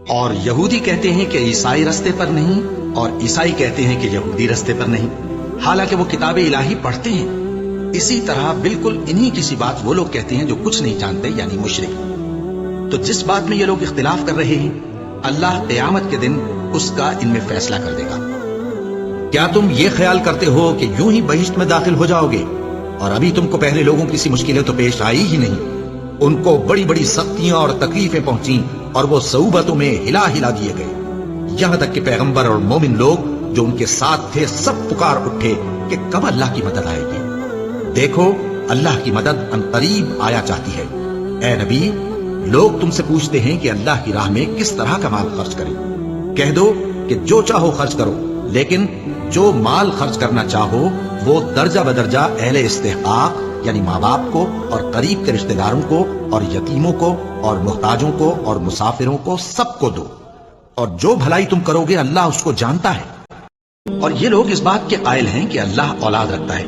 اور یہودی کہتے ہیں کہ عیسائی رستے پر نہیں، اور عیسائی کہتے ہیں کہ یہودی رستے پر نہیں، حالانکہ وہ کتاب الہی پڑھتے ہیں۔ اسی طرح بالکل انہی کسی بات وہ لوگ کہتے ہیں جو کچھ نہیں جانتے، یعنی مشرک۔ تو جس بات میں یہ لوگ اختلاف کر رہے ہیں، اللہ قیامت کے دن اس کا ان میں فیصلہ کر دے گا۔ کیا تم یہ خیال کرتے ہو کہ یوں ہی بہشت میں داخل ہو جاؤ گے؟ اور ابھی تم کو پہلے لوگوں کی سی مشکلیں تو پیش آئی ہی نہیں۔ ان کو بڑی بڑی سختیاں اور تکلیفیں پہنچیں اور وہ صعوبتوں میں ہلا ہلا دیے گئے، یہاں تک کہ پیغمبر اور مومن لوگ جو ان کے ساتھ تھے سب پکار اٹھے کہ کب اللہ کی مدد آئے گی۔ دیکھو اللہ کی مدد ان قریب آیا چاہتی ہے۔ اے نبی، لوگ تم سے پوچھتے ہیں کہ اللہ کی راہ میں کس طرح کا مال خرچ کریں۔ کہہ دو کہ جو چاہو خرچ کرو، لیکن جو مال خرچ کرنا چاہو وہ درجہ بدرجہ اہل استحقاق یعنی ماں باپ کو اور قریب کے رشتہ داروں کو اور یتیموں کو اور محتاجوں کو اور مسافروں کو سب کو دو، اور جو بھلائی تم کرو گے اللہ اس کو جانتا ہے۔ اور یہ لوگ اس بات کے قائل ہیں کہ اللہ اولاد رکھتا ہے۔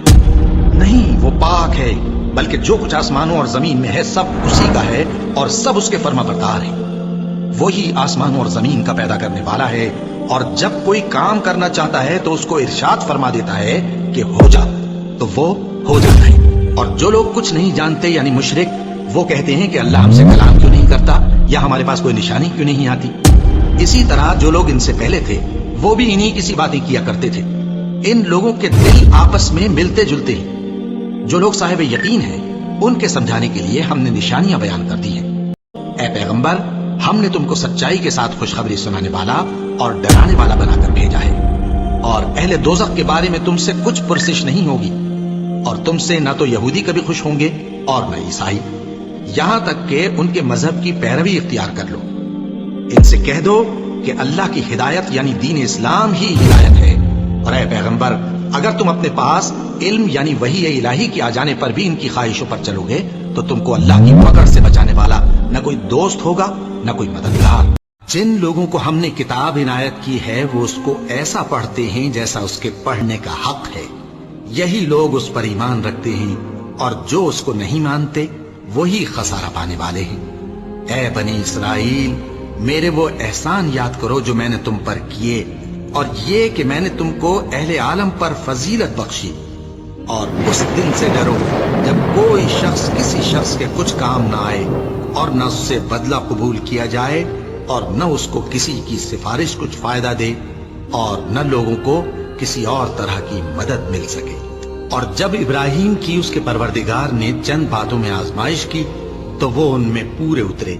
نہیں، وہ پاک ہے، بلکہ جو کچھ آسمانوں اور زمین میں ہے سب اسی کا ہے اور سب اس کے فرما بردار ہیں۔ وہی آسمانوں اور زمین کا پیدا کرنے والا ہے، اور جب کوئی کام کرنا چاہتا ہے تو اس کو ارشاد فرما دیتا ہے کہ ہو جا، تو وہ ہو جاتا ہے۔ اور جو لوگ کچھ نہیں جانتے یعنی مشرک، وہ کہتے ہیں کہ اللہ ہم سے کلام کیوں نہیں کرتا، یا ہمارے پاس کوئی نشانی کیوں نہیں آتی۔ اسی طرح جو لوگ ان سے پہلے تھے وہ بھی انہی کسی باتیں کیا کرتے تھے۔ ان لوگوں کے دل آپس میں ملتے جلتے ہیں۔ جو لوگ صاحب یقین ہیں ان کے سمجھانے کے لیے ہم نے نشانیاں بیان کر دی ہیں۔ اے پیغمبر، ہم نے تم کو سچائی کے ساتھ خوشخبری سنانے والا اور ڈرانے والا بنا کر بھیجا ہے، اور اہل دوزخ کے بارے میں تم سے کچھ پرسش نہیں ہوگی، اور تم سے نہ تو یہودی کبھی خوش ہوں گے اور نہ عیسائی، یہاں تک کہ ان کے مذہب کی پیروی اختیار کر لو۔ ان سے کہہ دو کہ اللہ کی ہدایت یعنی دین اسلام ہی ہدایت ہے، اور اے پیغمبر اگر تم اپنے پاس علم یعنی وحی الہی کے آ جانے پر بھی ان کی خواہشوں پر چلو گے تو تم کو اللہ کی پکڑ سے بچانے والا نہ کوئی دوست ہوگا نہ کوئی مددگار۔ جن لوگوں کو ہم نے کتاب عنایت کی ہے وہ اس کو ایسا پڑھتے ہیں جیسا اس کے پڑھنے کا حق ہے، یہی لوگ اس پر ایمان رکھتے ہیں، اور جو اس کو نہیں مانتے وہی خسارہ پانے والے ہیں۔ اے بنی اسرائیل، میرے وہ احسان یاد کرو جو میں نے تم پر کیے، اور یہ کہ میں نے تم کو اہل عالم پر فضیلت بخشی، اور اس دن سے ڈرو جب کوئی شخص کسی شخص کے کچھ کام نہ آئے، اور نہ اس سے بدلہ قبول کیا جائے، اور نہ اس کو کسی کی سفارش کچھ فائدہ دے، اور نہ لوگوں کو کسی اور طرح کی مدد مل سکے۔ اور جب ابراہیم کی اس کے پروردگار نے چند باتوں میں آزمائش کی تو وہ ان میں پورے اترے،